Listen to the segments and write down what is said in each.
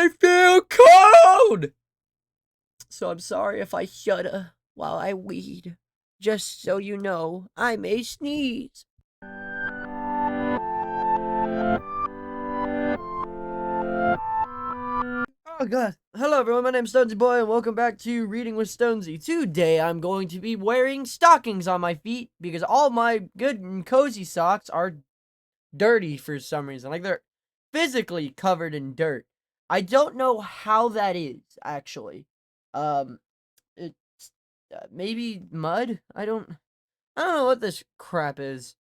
I feel cold! So I'm sorry if I shudder while I read. Just so you know, I may sneeze. Oh god. Hello everyone, my name's Stonsey Boy and welcome back to Reading with Stonsey. Today I'm going to be wearing stockings on my feet because all my good and cozy socks are dirty for some reason. Like they're physically covered in dirt. I don't know how that is, actually. It's maybe mud? I don't know what this crap is.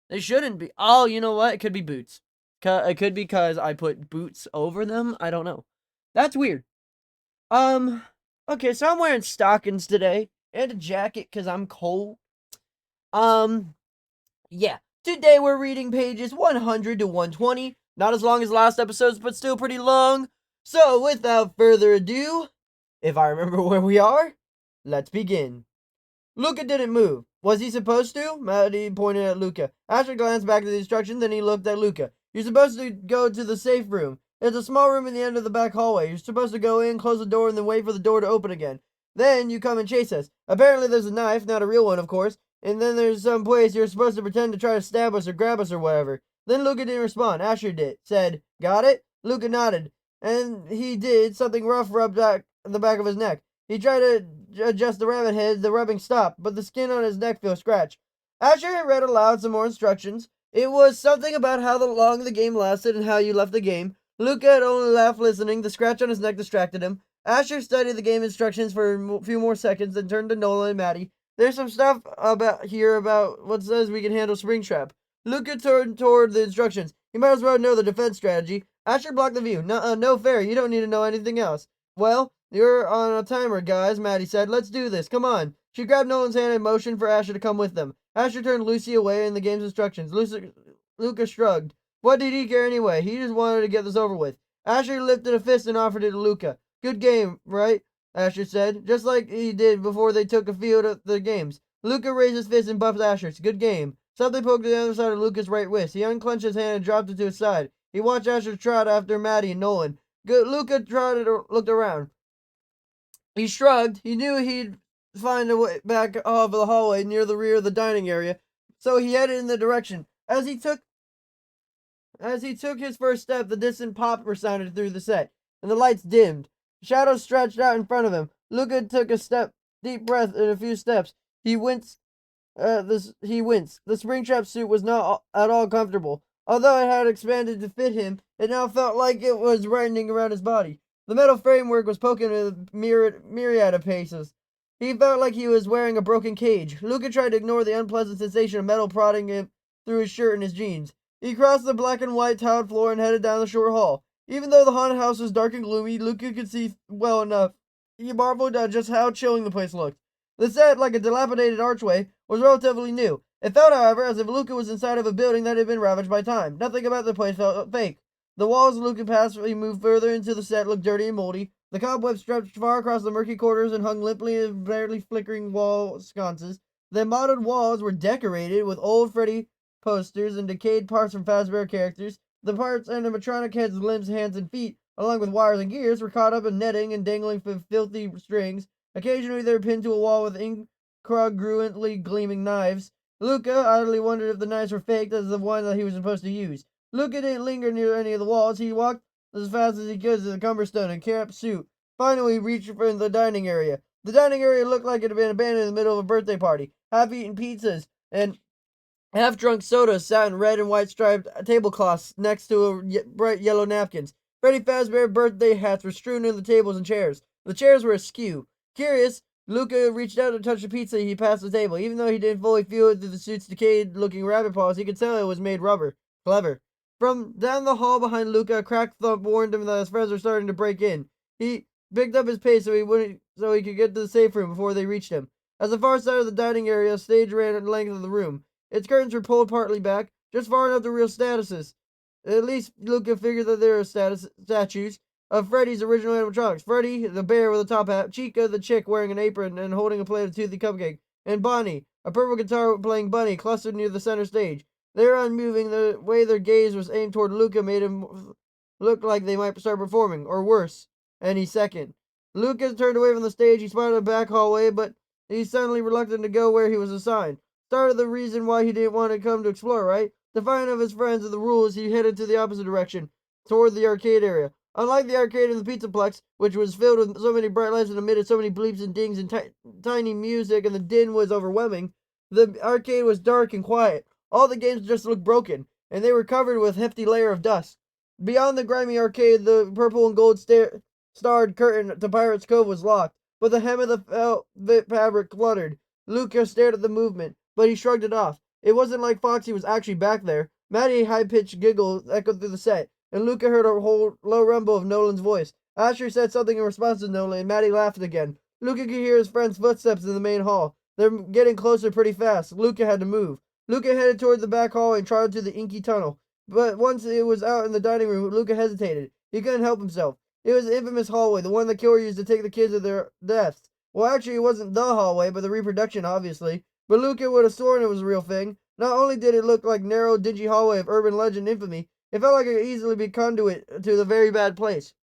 They shouldn't be. Oh, you know what? It could be boots. It could be because I put boots over them. I don't know. That's weird. Um, okay, so I'm wearing stockings today and a jacket because I'm cold. Um, yeah. Today we're reading pages 100 to 120. Not as long as last episode's, but still pretty long. So, without further ado, if I remember where we are, let's begin. Luca didn't move. Was he supposed to? Maddie pointed at Luca. Asher glanced back at the instructions, then he looked at Luca. You're supposed to go to the safe room. It's a small room in the end of the back hallway. You're supposed to go in, close the door, and then wait for the door to open again. Then you come and chase us. Apparently there's a knife, not a real one, of course. And then there's some place you're supposed to pretend to try to stab us or grab us or whatever. Then Luca didn't respond. Asher said, got it? Luca nodded. And he did. Something rough rubbed back the back of his neck. He tried to adjust the rabbit head. The rubbing stopped, but the skin on his neck felt scratched. Asher read aloud some more instructions. It was something about how long the game lasted and how you left the game. Luca had only laughed listening. The scratch on his neck distracted him. Asher studied the game instructions for a few more seconds, then turned to Nolan and Maddie. There's some stuff about what says we can handle Springtrap. Luca turned toward the instructions. You might as well know the defense strategy. Asher blocked the view. No fair. You don't need to know anything else. Well, you're on a timer, guys, Maddie said. Let's do this. Come on. She grabbed Nolan's hand and motioned for Asher to come with them. Asher turned Lucy away in the game's instructions. Luca shrugged. What did he care anyway? He just wanted to get this over with. Asher lifted a fist and offered it to Luca. Good game, right? Asher said, just like he did before they took a field at the games. Luca raised his fist and buffed Asher. It's good game. Something poked the other side of Luca's right wrist. He unclenched his hand and dropped it to his side. He watched Asher trot after Maddie and Nolan. Luca trotted looked around. He shrugged. He knew he'd find a way back off the hallway near the rear of the dining area, so he headed in the direction. As he took his first step, the distant pop resounded through the set, and the lights dimmed. Shadows stretched out in front of him. Luca took a deep breath in a few steps. He winced. He winced. The Springtrap suit was not at all comfortable. Although it had expanded to fit him, it now felt like it was widening around his body. The metal framework was poking with a myriad of paces. He felt like he was wearing a broken cage. Luca tried to ignore the unpleasant sensation of metal prodding him through his shirt and his jeans. He crossed the black and white tiled floor and headed down the short hall. Even though the haunted house was dark and gloomy, Luca could see well enough. He marveled at just how chilling the place looked. The set, like a dilapidated archway, was relatively new. It felt, however, as if Luca was inside of a building that had been ravaged by time. Nothing about the place felt fake. The walls Luca passed as he moved further into the set looked dirty and moldy. The cobwebs stretched far across the murky corners and hung limply in barely flickering wall sconces. The mottled walls were decorated with old Freddy posters and decayed parts from Fazbear characters. The parts animatronic heads, limbs, hands, and feet, along with wires and gears, were caught up in netting and dangling from filthy strings. Occasionally they were pinned to a wall with incongruently gleaming knives. Luca idly wondered if the knives were faked as the one that he was supposed to use. Luca didn't linger near any of the walls. He walked as fast as he could to the cumbersome and camp suit. Finally, he reached for the dining area. The dining area looked like it had been abandoned in the middle of a birthday party. Half-eaten pizzas and half-drunk sodas sat in red and white striped tablecloths next to bright yellow napkins. Freddy Fazbear birthday hats were strewn on the tables and chairs. The chairs were askew. Curious, Luca reached out to touch the pizza he passed the table. Even though he didn't fully feel it through the suit's decayed-looking rabbit paws, he could tell it was made rubber. Clever. From down the hall behind Luca, a cracked thump warned him that his friends were starting to break in. He picked up his pace so he could get to the safe room before they reached him. At the far side of the dining area, a stage ran the length of the room. Its curtains were pulled partly back, just far enough to reveal statues. At least Luca figured that there were statues of Freddy's original animatronics. Freddy, the bear with a top hat, Chica, the chick wearing an apron and holding a plate of toothy cupcake, and Bonnie, a purple guitar playing bunny, clustered near the center stage. They were unmoving. The way their gaze was aimed toward Luca made him looked like they might start performing, or worse, any second. Lucas turned away from the stage. He spotted a back hallway, but he's suddenly reluctant to go where he was assigned. Started the reason why he didn't want to come to explore, right? Defiant of his friends and the rules, he headed to the opposite direction, toward the arcade area. Unlike the arcade in the Pizza Plex, which was filled with so many bright lights and emitted so many bleeps and dings and tiny music, and the din was overwhelming, the arcade was dark and quiet. All the games just looked broken, and they were covered with a hefty layer of dust. Beyond the grimy arcade, the purple and gold starred curtain to Pirate's Cove was locked, but the hem of the velvet fabric fluttered. Lucas stared at the movement, but he shrugged it off. It wasn't like Foxy was actually back there. Maddie's high-pitched giggle echoed through the set, and Luca heard a whole low rumble of Nolan's voice. Asher said something in response to Nolan, and Maddie laughed again. Luca could hear his friend's footsteps in the main hall. They're getting closer pretty fast. Luca had to move. Luca headed toward the back hall and trotted to the inky tunnel. But once it was out in the dining room, Luca hesitated. He couldn't help himself. It was the infamous hallway, the one the killer used to take the kids to their deaths. Well, actually, it wasn't the hallway, but the reproduction, obviously. But Luca would have sworn it was a real thing. Not only did it look like narrow, dingy hallway of urban legend infamy, it felt like it could easily be conduit to the very bad place.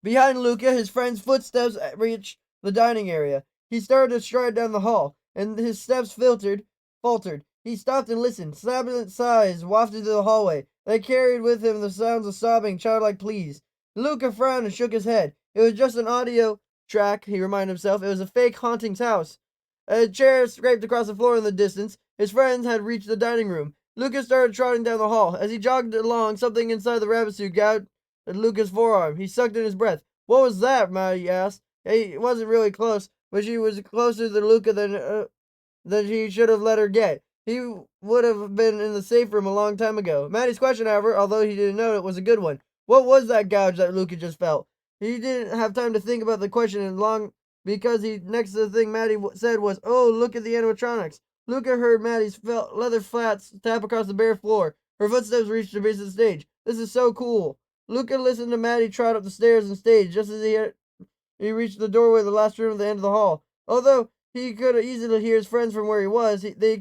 Behind Luca, his friend's footsteps reached the dining area. He started to stride down the hall, and his steps faltered. He stopped and listened. Sibilant sighs wafted through the hallway. They carried with them the sounds of sobbing, childlike pleas. Luca frowned and shook his head. It was just an audio track, he reminded himself. It was a fake haunting's house. A chair scraped across the floor in the distance. His friends had reached the dining room. Lucas started trotting down the hall. As he jogged along, something inside the rabbit suit gouged at Lucas' forearm. He sucked in his breath. "What was that?" Maddie asked. He wasn't really close, but she was closer to Luca than he should have let her get. He would have been in the safe room a long time ago. Maddie's question, however, although he didn't know it, was a good one. What was that gouge that Luca just felt? He didn't have time to think about the question in long because next to the thing Maddie said was, "Oh, look at the animatronics." Luca heard Maddie's leather flats tap across the bare floor. Her footsteps reached the base of the stage. "This is so cool." Luca listened to Maddie trot up the stairs and stage just as he reached the doorway of the last room at the end of the hall. Although he could easily hear his friends from where he was, they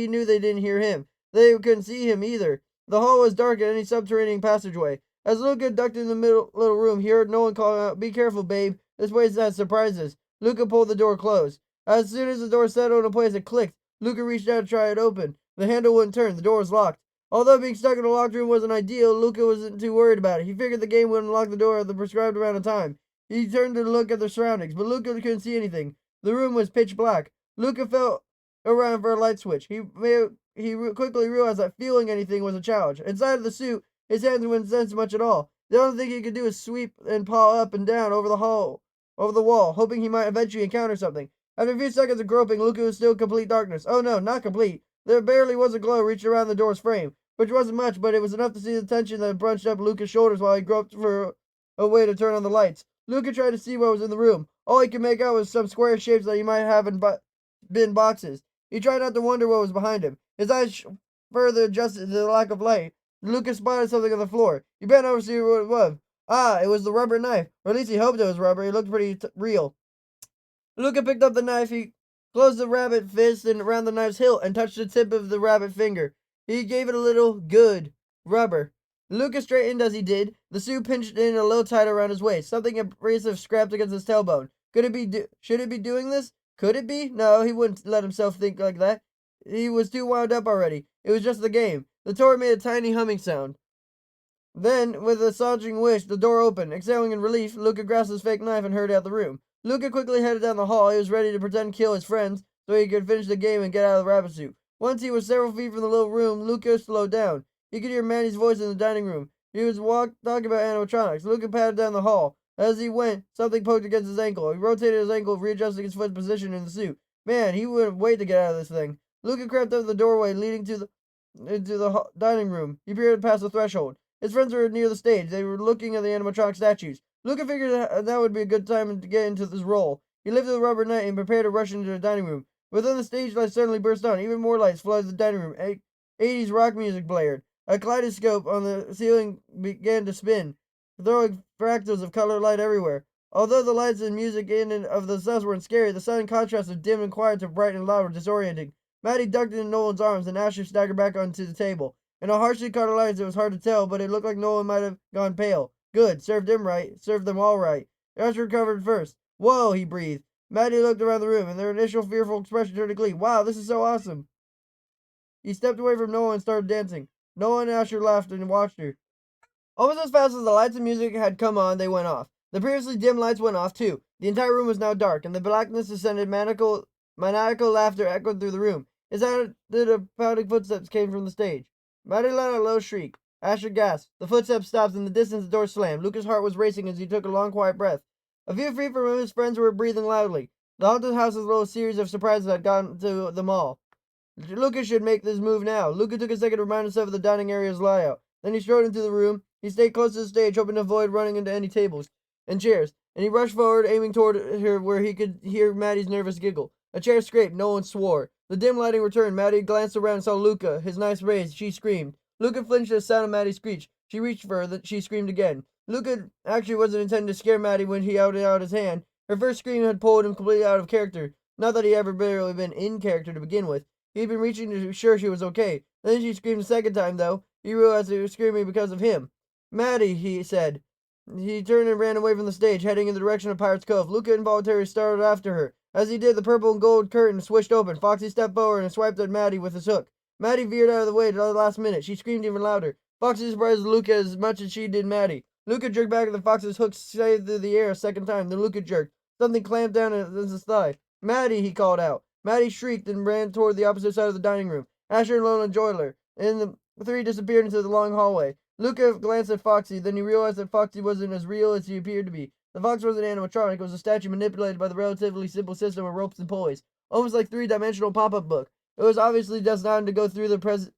knew they didn't hear him. They couldn't see him either. The hall was dark at any subterranean passageway. As Luca ducked in the little room, he heard Nolan calling out, "Be careful, babe. This place has surprises." Luca pulled the door closed. As soon as the door settled in place, it clicked. Luca reached out to try it open. The handle wouldn't turn. The door was locked. Although being stuck in a locked room wasn't ideal, Luca wasn't too worried about it. He figured the game would unlock the door at the prescribed amount of time. He turned to look at the surroundings, but Luca couldn't see anything. The room was pitch black. Luca felt around for a light switch. He quickly realized that feeling anything was a challenge. Inside of the suit, his hands wouldn't sense much at all. The only thing he could do was sweep and paw up and down over the wall, hoping he might eventually encounter something. After a few seconds of groping, Luca was still in complete darkness. Oh no, not complete. There barely was a glow reaching around the door's frame, which wasn't much, but it was enough to see the tension that bunched up Luca's shoulders while he groped for a way to turn on the lights. Luca tried to see what was in the room. All he could make out was some square shapes that he might have been boxes. He tried not to wonder what was behind him. His eyes further adjusted to the lack of light. Luca spotted something on the floor. He bent over to see what it was. It was the rubber knife. Or at least he hoped it was rubber. It looked pretty real. Luca picked up the knife. He closed the rabbit fist around the knife's hilt and touched the tip of the rabbit finger. He gave it a little good rubber. Luca straightened as he did. The suit pinched in a little tight around his waist. Something abrasive scrapped against his tailbone. Should it be doing this? Could it be? No, he wouldn't let himself think like that. He was too wound up already. It was just the game. The toy made a tiny humming sound. Then, with a sauntering wish, the door opened. Exhaling in relief, Luca grasped his fake knife and hurried out the room. Luca quickly headed down the hall. He was ready to pretend to kill his friends so he could finish the game and get out of the rabbit suit. Once he was several feet from the little room, Luca slowed down. He could hear Manny's voice in the dining room. He was talking about animatronics. Luca pattered down the hall. As he went, something poked against his ankle. He rotated his ankle, readjusting his foot's position in the suit. Man, he wouldn't wait to get out of this thing. Luca crept up the doorway leading into the dining room. He peered past the threshold. His friends were near the stage. They were looking at the animatronic statues. Luca figured that would be a good time to get into this role. He lifted the rubber knife and prepared to rush into the dining room. Within the stage lights suddenly burst on. Even more lights flooded the dining room. 80s rock music blared. A kaleidoscope on the ceiling began to spin, throwing fractals of colored light everywhere. Although the lights and music in and of themselves weren't scary, the sudden contrast of dim and quiet to bright and loud were disorienting. Maddie ducked into Nolan's arms, and Asher staggered back onto the table. In a harshly colored light, it was hard to tell, but it looked like Nolan might have gone pale. Good. Served him right. Served them all right. Asher recovered first. Whoa, he breathed. Maddie looked around the room, and their initial fearful expression turned to glee. Wow, this is so awesome. He stepped away from Noah and started dancing. Noah and Asher laughed and watched her. Almost as fast as the lights and music had come on, they went off. The previously dim lights went off, too. The entire room was now dark, and the blackness descended. Maniacal laughter echoed through the room. It sounded of pounding footsteps came from the stage. Maddie let out a low shriek. Asher gasped. The footsteps stopped. In the distance, the door slammed. Lucas' heart was racing as he took a long, quiet breath. A few feet from him, his friends were breathing loudly. The haunted house's little series of surprises had gotten to them all. Lucas should make this move now. Lucas took a second to remind himself of the dining area's layout. Then he strode into the room. He stayed close to the stage, hoping to avoid running into any tables and chairs. And he rushed forward, aiming toward her where he could hear Maddie's nervous giggle. A chair scraped. No one swore. The dim lighting returned. Maddie glanced around and saw Luca, his knife raised. She screamed. Luca flinched at the sound of Maddie's screech. She reached for her. She screamed again. Luca actually wasn't intending to scare Maddie when he held out his hand. Her first scream had pulled him completely out of character. Not that he ever barely been in character to begin with. He'd been reaching to be sure she was okay. Then she screamed a second time, though. He realized she was screaming because of him. Maddie, he said. He turned and ran away from the stage, heading in the direction of Pirate's Cove. Luca involuntarily started after her. As he did, the purple and gold curtain swished open. Foxy stepped forward and swiped at Maddie with his hook. Maddie veered out of the way at the last minute. She screamed even louder. Foxy surprised Luca as much as she did Maddie. Luca jerked back at the fox's hook, shaved through the air a second time. Then Luca jerked. Something clamped down on his thigh. Maddie, he called out. Maddie shrieked and ran toward the opposite side of the dining room. Asher and Lola joined her, and the three disappeared into the long hallway. Luca glanced at Foxy, then he realized that Foxy wasn't as real as he appeared to be. The fox wasn't animatronic, it was a statue manipulated by the relatively simple system of ropes and pulleys, almost like three-dimensional pop-up book. It was obviously designed to go through the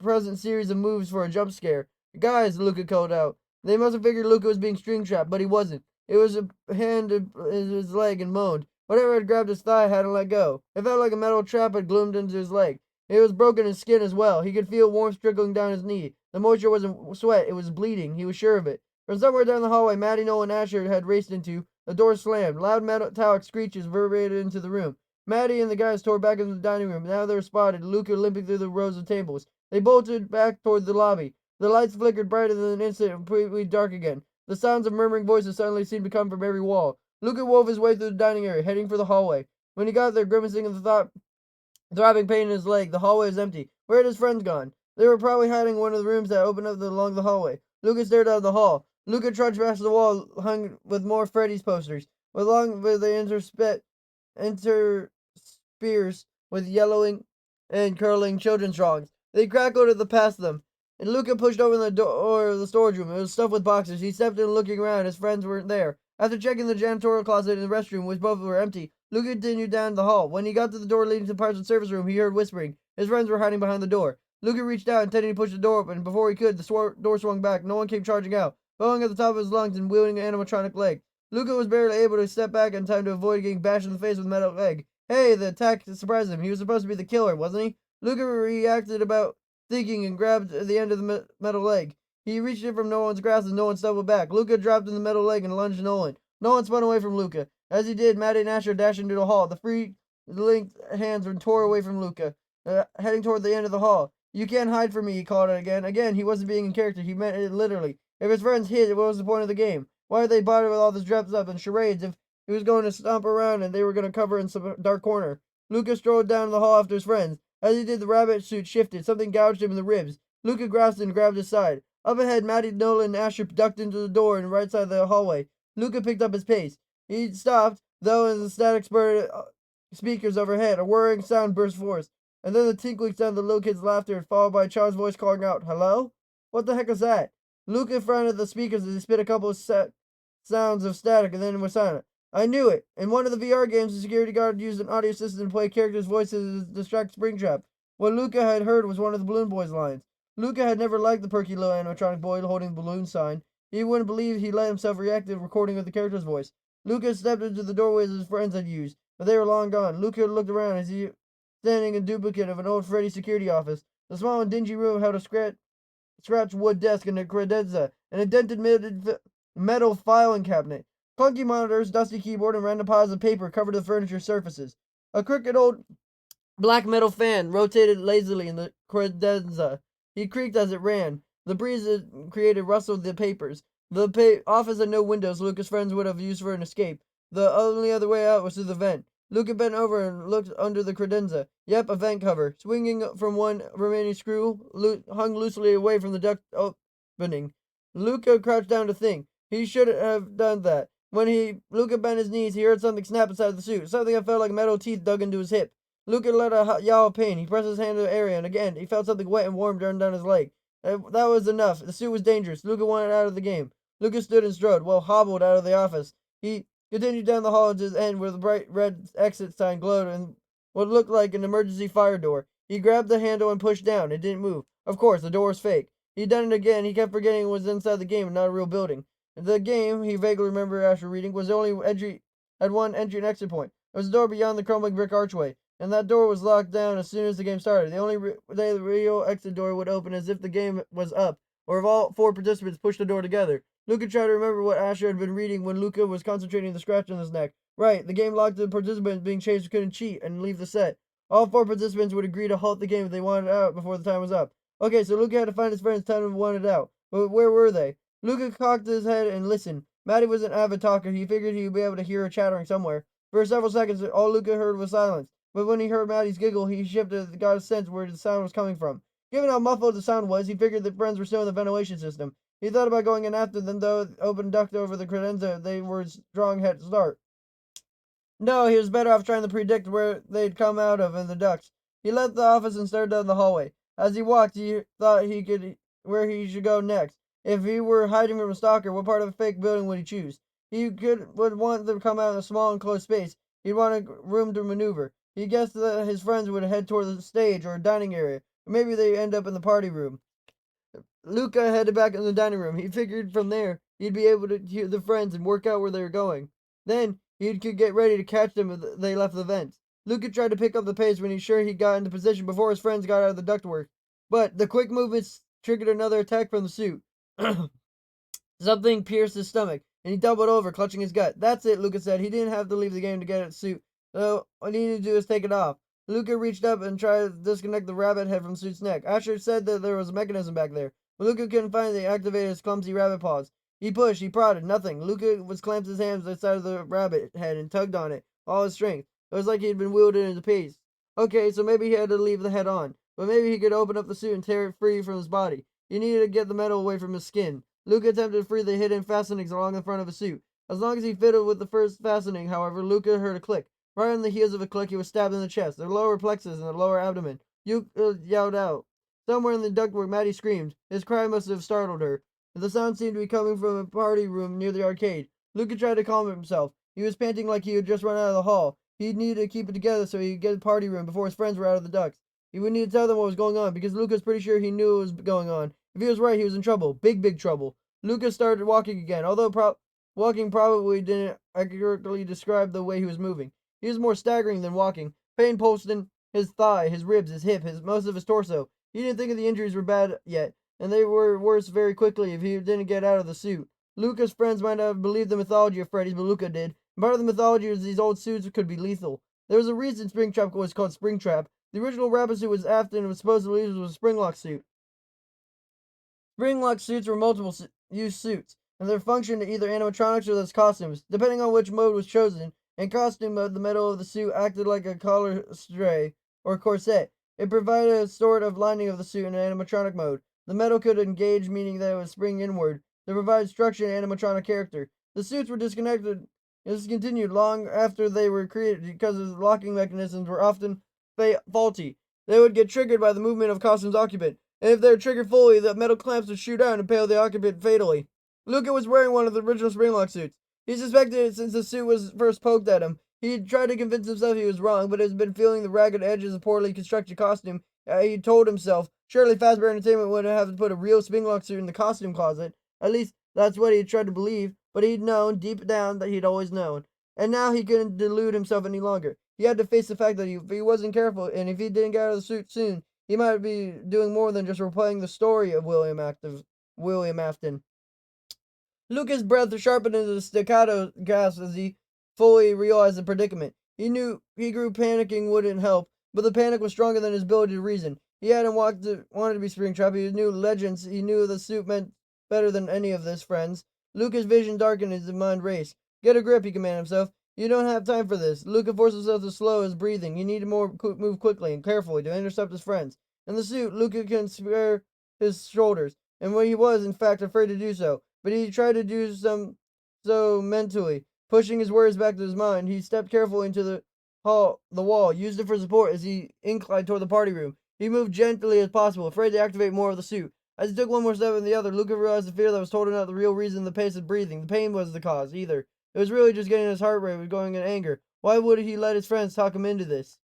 present series of moves for a jump scare. Guys, Luca called out. They must have figured Luca was being string-trapped, but he wasn't. It was a hand in his leg and moaned. Whatever had grabbed his thigh hadn't let go. It felt like a metal trap had glued into his leg. It was broken his skin as well. He could feel warmth trickling down his knee. The moisture wasn't sweat, it was bleeding. He was sure of it. From somewhere down the hallway Maddie, Noah, and Asher had raced into, the door slammed. Loud metallic screeches reverberated into the room. Maddie and the guys tore back into the dining room. Now they were spotted, Luca limping through the rows of tables. They bolted back toward the lobby. The lights flickered brighter than an instant and completely dark again. The sounds of murmuring voices suddenly seemed to come from every wall. Luca wove his way through the dining area, heading for the hallway. When he got there, grimacing in the throbbing pain in his leg, the hallway was empty. Where had his friends gone? They were probably hiding in one of the rooms that opened up along the hallway. Luca stared out of the hall. Luca trudged past the wall hung with more Freddy's posters, along with the interspersed with yellowing and curling children's drawings. They crackled at the past them. And Luca pushed open the door of the storage room. It was stuffed with boxes. He stepped in, looking around. His friends weren't there. After checking the janitorial closet and the restroom, which both were empty, Luca continued down the hall. When he got to the door leading to the parts and service room, he heard whispering. His friends were hiding behind the door. Luca reached out, intending to push the door open. Before he could, the door swung back. No one came charging out, bellowing at the top of his lungs and wielding an animatronic leg. Luca was barely able to step back in time to avoid getting bashed in the face with a metal leg. Hey, the attack surprised him. He was supposed to be the killer, wasn't he? Luca reacted about thinking and grabbed the end of the metal leg. He reached it from Nolan's grasp and Nolan stumbled back. Luca dropped in the metal leg and lunged Nolan. Nolan spun away from Luca. As he did, Maddie and Asher dashed into the hall. The free-linked hands tore away from Luca, heading toward the end of the hall. You can't hide from me, he called it again. Again, he wasn't being in character. He meant it literally. If his friends hid, what was the point of the game? Why did they bother with all this dress up and charades if he was going to stomp around and they were going to cover in some dark corner? Luca strolled down the hall after his friends. As he did, the rabbit suit shifted. Something gouged him in the ribs. Luca grasped and grabbed his side. Up ahead, Maddie, Nolan, and Asher ducked into the door on the right side of the hallway. Luca picked up his pace. He stopped, though, as the static spurted speakers overhead. A whirring sound burst forth, and then the tinkling sound of the little kid's laughter, followed by a child's voice calling out, "Hello?" What the heck was that? Luca frowned at the speakers as he spit a couple of sounds of static, and then was silent. I knew it. In one of the VR games, the security guard used an audio system to play characters' voices to distract Springtrap. What Luca had heard was one of the Balloon Boy's lines. Luca had never liked the perky little animatronic boy holding the balloon sign. He wouldn't believe he let himself react to the recording of the character's voice. Luca stepped into the doorways his friends had used, but they were long gone. Luca looked around as he standing in duplicate of an old Freddy security office. The small and dingy room held a scratched wood desk and a credenza, and a dented metal filing cabinet. Clunky monitors, dusty keyboard, and random piles of paper covered the furniture surfaces. A crooked old black metal fan rotated lazily in the credenza. He creaked as it ran. The breeze it created rustled the papers. The office had no windows Lucas' friends would have used for an escape. The only other way out was through the vent. Luca bent over and looked under the credenza. Yep, a vent cover. Swinging from one remaining screw, hung loosely away from the duct opening. Luca crouched down to think. He should have done that. When Luca bent his knees, he heard something snap inside the suit. Something that felt like metal teeth dug into his hip. Luca let a yowl of pain. He pressed his hand to the area, and again he felt something wet and warm run down his leg. That was enough. The suit was dangerous. Luca wanted out of the game. Luca stood and strode, hobbled out of the office. He continued down the hall to his end where the bright red exit sign glowed and what looked like an emergency fire door. He grabbed the handle and pushed down. It didn't move. Of course, the door was fake. He'd done it again. He kept forgetting it was inside the game and not a real building. The game, he vaguely remembered after reading, was had one entry and exit point. There was a door beyond the crumbling brick archway, and that door was locked down as soon as the game started. The only way the real exit door would open is if the game was up, or if all four participants pushed the door together. Luca tried to remember what Asher had been reading when Luca was concentrating on the scratch on his neck. Right, the game locked the participants being chased who couldn't cheat and leave the set. All four participants would agree to halt the game if they wanted out before the time was up. Okay, so Luca had to find his friends, tell them wanted out. But where were they? Luca cocked his head and listened. Maddie was an avid talker. He figured he'd be able to hear her chattering somewhere. For several seconds, all Luca heard was silence. But when he heard Maddie's giggle, he shifted and got a sense where the sound was coming from. Given how muffled the sound was, he figured the friends were still in the ventilation system. He thought about going in after them, though the open duct over the credenza they were strong head start. No, he was better off trying to predict where they'd come out of in the ducts. He left the office and started down the hallway. As he walked, he thought he could where he should go next. If he were hiding from a stalker, what part of a fake building would he choose? Would want them to come out in a small enclosed space. He'd want a room to maneuver. He guessed that his friends would head toward the stage or a dining area, or maybe they'd end up in the party room. Luca headed back in the dining room. He figured from there he'd be able to hear the friends and work out where they were going. Then he could get ready to catch them if they left the vents. Luca tried to pick up the pace when he's sure he got into position before his friends got out of the ductwork. But the quick movements triggered another attack from the suit. Something pierced his stomach, and he doubled over, clutching his gut. That's it, Luca said. He didn't have to leave the game to get a suit, so all he needed to do was take it off. Luca reached up and tried to disconnect the rabbit head from the suit's neck. Asher said that there was a mechanism back there, but Luca couldn't find it. He activated his clumsy rabbit paws. He pushed, he prodded, nothing. Luca was clamped his hands inside of the rabbit head and tugged on it, all his strength. It was like he had been wielded into peace. Okay, so maybe he had to leave the head on, but maybe he could open up the suit and tear it free from his body. He needed to get the metal away from his skin. Luca attempted to free the hidden fastenings along the front of his suit. As long as he fiddled with the first fastening, however, Luca heard a click. Right on the heels of a click, he was stabbed in the chest, the lower plexus, and the lower abdomen. Luca yelled out. Somewhere in the ductwork, Maddie screamed. His cry must have startled her. The sound seemed to be coming from a party room near the arcade. Luca tried to calm himself. He was panting like he had just run out of the hall. He needed to keep it together so he could get to the party room before his friends were out of the ducts. He would need to tell them what was going on, because Luca was pretty sure he knew what was going on. If he was right, he was in trouble. Big, big trouble. Lucas started walking again, although walking probably didn't accurately describe the way he was moving. He was more staggering than walking. Pain pulsed in his thigh, his ribs, his hip, most of his torso. He didn't think the injuries were bad yet, and they were worse very quickly if he didn't get out of the suit. Luca's friends might not have believed the mythology of Freddy's, but Luca did. And part of the mythology was these old suits could be lethal. There was a reason Springtrap was called Springtrap. The original rabbit suit was Afton and was supposed to use was a Springlock suit. Springlock suits were multiple-use suits, and their function either animatronics or as costumes, depending on which mode was chosen. In costume mode, the metal of the suit acted like a collar stray or corset. It provided a sort of lining of the suit in animatronic mode. The metal could engage, meaning that it would spring inward to provide structure and animatronic character. The suits were discontinued long after they were created because the locking mechanisms were often faulty. They would get triggered by the movement of costume's occupant, and if they were triggered fully, the metal clamps would shoot out and impale the occupant fatally. Luca was wearing one of the original Springlock suits. He suspected it since the suit was first poked at him. He tried to convince himself he was wrong, but had been feeling the ragged edges of poorly constructed costume. He told himself, surely Fazbear Entertainment would have to put a real Springlock suit in the costume closet. At least, that's what he had tried to believe, but he'd known, deep down, that he'd always known. And now he couldn't delude himself any longer. He had to face the fact that if he wasn't careful, and if he didn't get out of the suit soon, he might be doing more than just replaying the story of William Afton. Lucas' breath sharpened into the staccato gasp as he fully realized the predicament. He knew he grew panicking wouldn't help, but the panic was stronger than his ability to reason. He hadn't wanted to be Springtrap. He knew legends. He knew the suit meant better than any of his friends. Luca's vision darkened, his mind raced. Get a grip, he commanded himself. You don't have time for this. Luca forced himself to slow his breathing. He needed move quickly and carefully to intercept his friends. In the suit, Luca couldn't spare his shoulders, and he was, in fact, afraid to do so. But he tried to do so mentally, pushing his words back to his mind. He stepped carefully into the wall, used it for support as he inclined toward the party room. He moved gently as possible, afraid to activate more of the suit. As he took one more step and the other, Luca realized the fear that was told him not the real reason the pace of breathing. The pain was the cause, either. It was really just getting his heart rate was going in anger. Why would he let his friends talk him into this?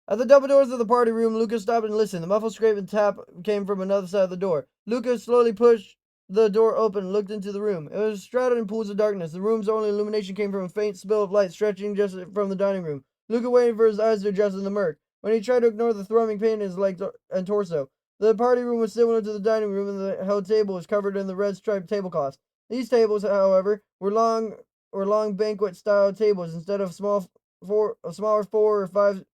At the double doors of the party room, Luca stopped and listened. The muffled scrape and tap came from another side of the door. Luca slowly pushed the door open and looked into the room. It was shrouded in pools of darkness. The room's only illumination came from a faint spill of light stretching just from the dining room. Luca waited for his eyes to adjust in the murk. When he tried to ignore the throbbing pain in his legs and torso, the party room was similar to the dining room, and the held table was covered in the red striped tablecloths. These tables, however, were long banquet-style tables instead of smaller 4 or 5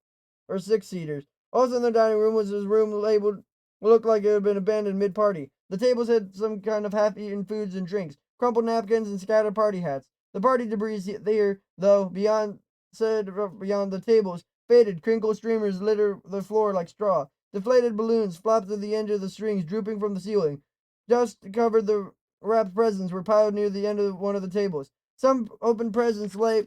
or 6 seaters. Also in the dining room was his room labeled looked like it had been abandoned mid-party. The tables had some kind of half-eaten foods and drinks, crumpled napkins, and scattered party hats. The party debris there, though, beyond the tables, faded. Crinkled streamers littered the floor like straw. Deflated balloons flopped to the end of the strings, drooping from the ceiling. Dust covered the wrapped presents were piled near the end of one of the tables. Some open presents lay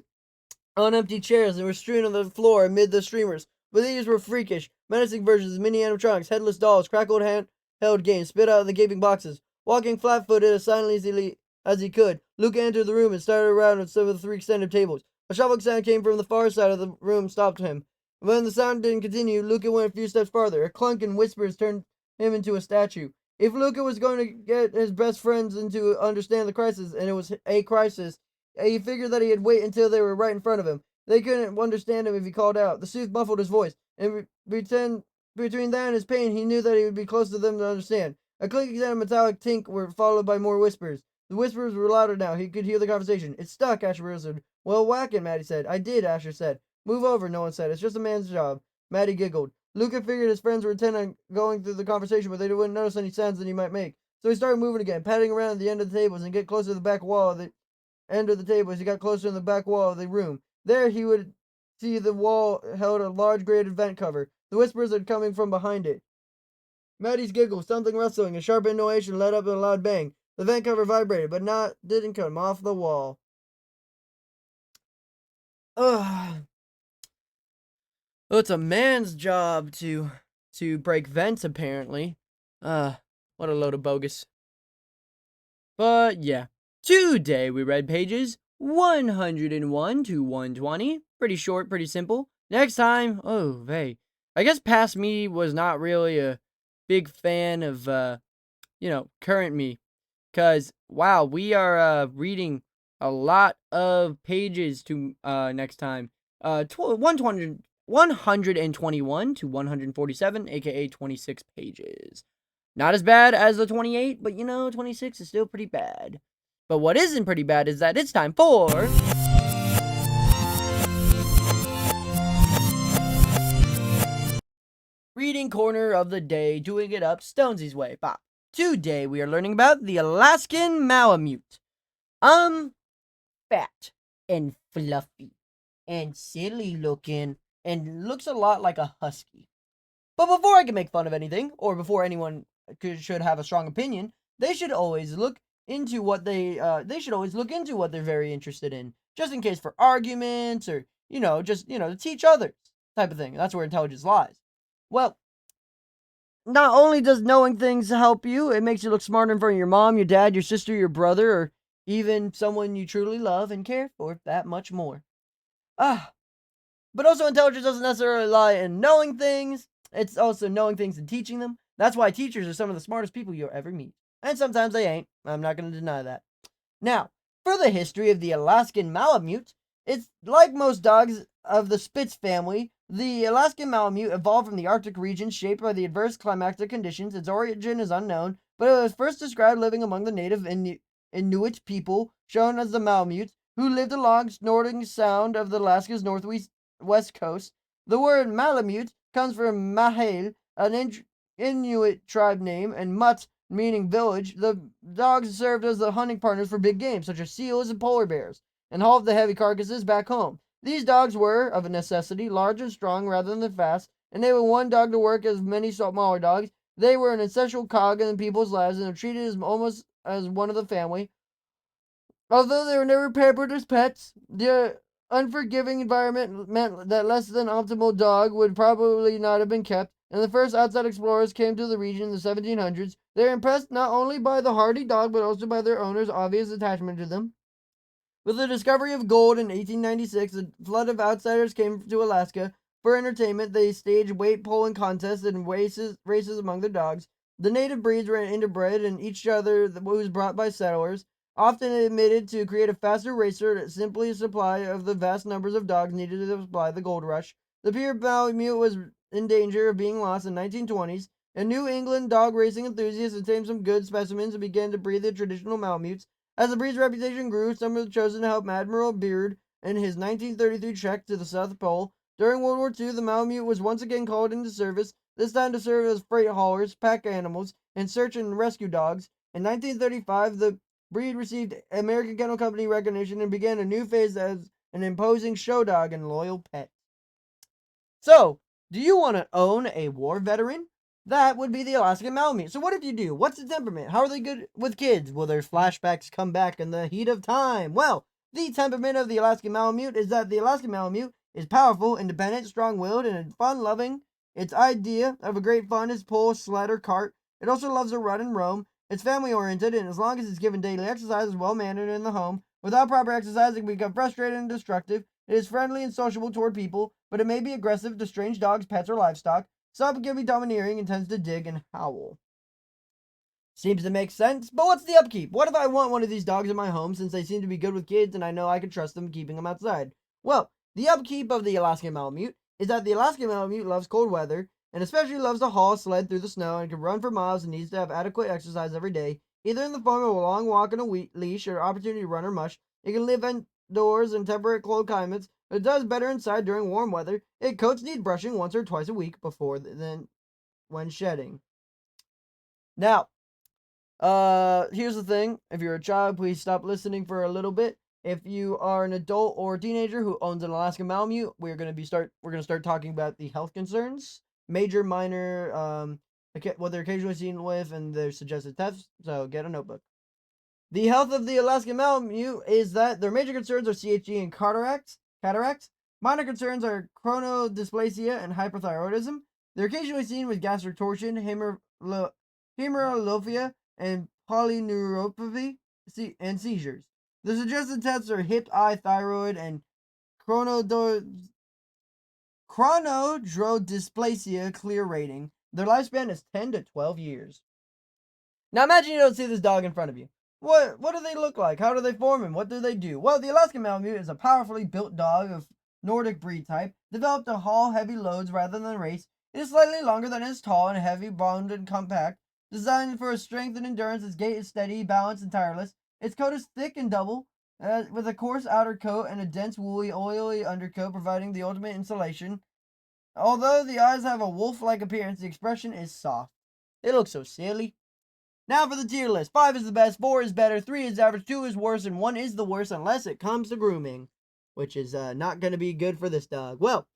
on empty chairs and were strewn on the floor amid the streamers. But these were freakish, menacing versions of mini animatronics, headless dolls, crackled handheld games spit out of the gaping boxes. Walking flat-footed as silently as he could, Luca entered the room and started around with some of the 3 extended tables. A shuffling sound came from the far side of the room and stopped him. When the sound didn't continue, Luca went a few steps farther. A clunk and whispers turned him into a statue. If Luca was going to get his best friends into understand the crisis, and it was a crisis, he figured that he'd wait until they were right in front of him. They couldn't understand him if he called out. The soothe muffled his voice, and between that and his pain, he knew that he would be close to them to understand. A clinking and a metallic tink were followed by more whispers. The whispers were louder now. He could hear the conversation. It's stuck, Asher whispered. Well, whack it, Maddie said. I did, Asher said. Move over, no one said. It's just a man's job. Maddie giggled. Luca figured his friends were intent on going through the conversation, but they wouldn't notice any sounds that he might make. So he started moving again, padding around at the end of the tables and get closer to the back wall of the end of the table as he got closer to the back wall of the room. There he would see the wall held a large grated vent cover. The whispers had coming from behind it. Maddie's giggle, something rustling, a sharp intonation led up to a loud bang. The vent cover vibrated, but didn't come off the wall. Ugh. Well, it's a man's job to break vents, apparently. What a load of bogus. But yeah. Today we read pages 101 to 120. Pretty short, pretty simple. Next time, oh, hey. I guess past me was not really a big fan of, current me. Because, wow, we are reading a lot of pages to next time. 121 to 147, aka 26 pages. Not as bad as the 28, but 26 is still pretty bad. But what isn't pretty bad is that it's time for Reading Corner of the Day, doing it up Stonsey's way. Bop. Today we are learning about the Alaskan Malamute. Fat and fluffy and silly looking and looks a lot like a husky. But before I can make fun of anything, or before anyone should have a strong opinion, they should always look into what they're very interested in, just in case for arguments or to teach others type of thing. That's where intelligence lies. Well, not only does knowing things help you, it makes you look smarter in front of your mom, your dad, your sister, your brother, or even someone you truly love and care for that much more. But also intelligence doesn't necessarily lie in knowing things. It's also knowing things and teaching them. That's why teachers are some of the smartest people you'll ever meet. And sometimes they ain't. I'm not going to deny that. Now, for the history of the Alaskan Malamute, it's like most dogs of the Spitz family. The Alaskan Malamute evolved from the Arctic region shaped by the adverse climatic conditions. Its origin is unknown, but it was first described living among the native Inuit people, shown as the Malamutes, who lived along Snorting Sound of Alaska's northwest coast. The word Malamute comes from Mahale, an Inuit tribe name, and Mutt meaning village, the dogs served as the hunting partners for big game, such as seals and polar bears, and hauled the heavy carcasses back home. These dogs were, of a necessity, large and strong rather than fast, and they were one dog to work as many smaller dogs. They were an essential cog in people's lives and were treated as almost as one of the family. Although they were never pampered as pets, their unforgiving environment meant that less than optimal dog would probably not have been kept, and the first outside explorers came to the region in the 1700s. They were impressed not only by the hardy dog, but also by their owner's obvious attachment to them. With the discovery of gold in 1896, a flood of outsiders came to Alaska. For entertainment, they staged weight pulling contests and races among the dogs. The native breeds were interbred and each other was brought by settlers, often admitted to create a faster racer, simply a supply of the vast numbers of dogs needed to supply the gold rush. The pure Malamute was in danger of being lost in 1920s. A New England dog racing enthusiast obtained some good specimens and began to breed the traditional Malamutes. As the breed's reputation grew, some were chosen to help Admiral Beard in his 1933 trek to the South Pole. During World War II, the Malamute was once again called into service, this time to serve as freight haulers, pack animals, and search and rescue dogs. In 1935, the breed received American Kennel Company recognition and began a new phase as an imposing show dog and loyal pet. So, do you want to own a war veteran? That would be the Alaskan Malamute. So what if you do? What's the temperament? How are they good with kids? Will their flashbacks come back in the heat of time? Well, the temperament of the Alaskan Malamute is that the Alaskan Malamute is powerful, independent, strong-willed, and fun-loving. Its idea of a great fun is pull, sled, or cart. It also loves to run and roam. It's family-oriented, and as long as it's given daily exercise, is well-mannered in the home. Without proper exercise, it can become frustrated and destructive. It is friendly and sociable toward people, but it may be aggressive to strange dogs, pets, or livestock. Some can be domineering and tends to dig and howl. Seems to make sense, but what's the upkeep? What if I want one of these dogs in my home since they seem to be good with kids and I know I can trust them keeping them outside? Well, the upkeep of the Alaskan Malamute is that the Alaskan Malamute loves cold weather and especially loves to haul a sled through the snow and can run for miles and needs to have adequate exercise every day, either in the form of a long walk on a leash or opportunity to run or mush. It can live indoors in temperate cold climates, but it does better inside during warm weather. Its coats need brushing once or twice a week before then when shedding. Now, here's the thing. If you're a child, please stop listening for a little bit. If you are an adult or a teenager who owns an Alaskan Malamute, we're gonna start talking about the health concerns, major, minor, what they're occasionally seen with, and their suggested tests. So get a notebook. The health of the Alaskan Malamute is that their major concerns are CHG and cataracts. Minor concerns are chronodysplasia and hyperthyroidism. They're occasionally seen with gastric torsion, hemerolophia, and polyneuropathy and seizures. The suggested tests are hip, eye, thyroid, and chronodysplasia clear rating. Their lifespan is 10 to 12 years. Now imagine you don't see this dog in front of you. What do they look like? How do they form and what do they do? Well, the Alaskan Malamute is a powerfully built dog of Nordic breed type, developed to haul heavy loads rather than race. It is slightly longer than it is tall and heavy, boned and compact. Designed for strength and endurance, its gait is steady, balanced, and tireless. Its coat is thick and double, with a coarse outer coat and a dense, woolly, oily undercoat, providing the ultimate insulation. Although the eyes have a wolf-like appearance, the expression is soft. They look so silly. Now for the tier list. 5 is the best, 4 is better, 3 is average, 2 is worse, and 1 is the worst unless it comes to grooming, which is not going to be good for this dog. Well,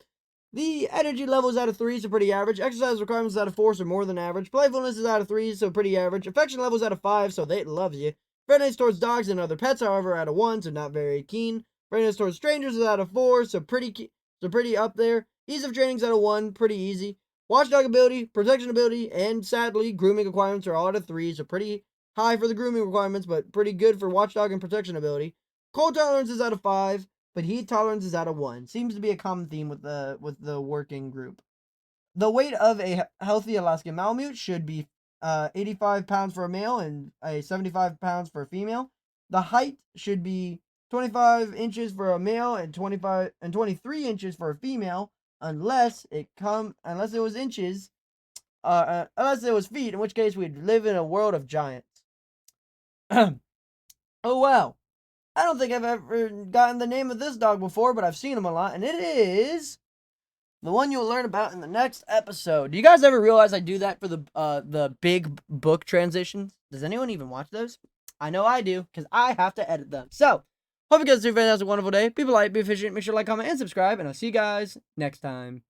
the energy level is out of 3, so pretty average. Exercise requirements is out of 4, so more than average. Playfulness is out of 3, so pretty average. Affection level is out of 5, so it loves you. Friendliness towards dogs and other pets, however, out of 1, so not very keen. Friendliness towards strangers is out of 4, so pretty up there. Ease of training is out of 1, pretty easy. Watchdog ability, protection ability, and sadly, grooming requirements are all out of 3, so pretty high for the grooming requirements, but pretty good for watchdog and protection ability. Cold tolerance is out of 5, but heat tolerance is out of 1. Seems to be a common theme with the working group. The weight of a healthy Alaskan Malamute should be 85 pounds for a male and 75 pounds for a female. The height should be 25 inches for a male and 23 inches for a female, unless it was inches, unless it was feet, in which case we'd live in a world of giants. Oh wow. I don't think I've ever gotten the name of this dog before, but I've seen him a lot, and it is The one you'll learn about in the next episode. Do you guys ever realize I do that for the big book transitions? Does anyone even watch those? I know I do, because I have to edit them. So, hope you guys have a fantastic, wonderful day. Be polite, be efficient, make sure to like, comment, and subscribe, and I'll see you guys next time.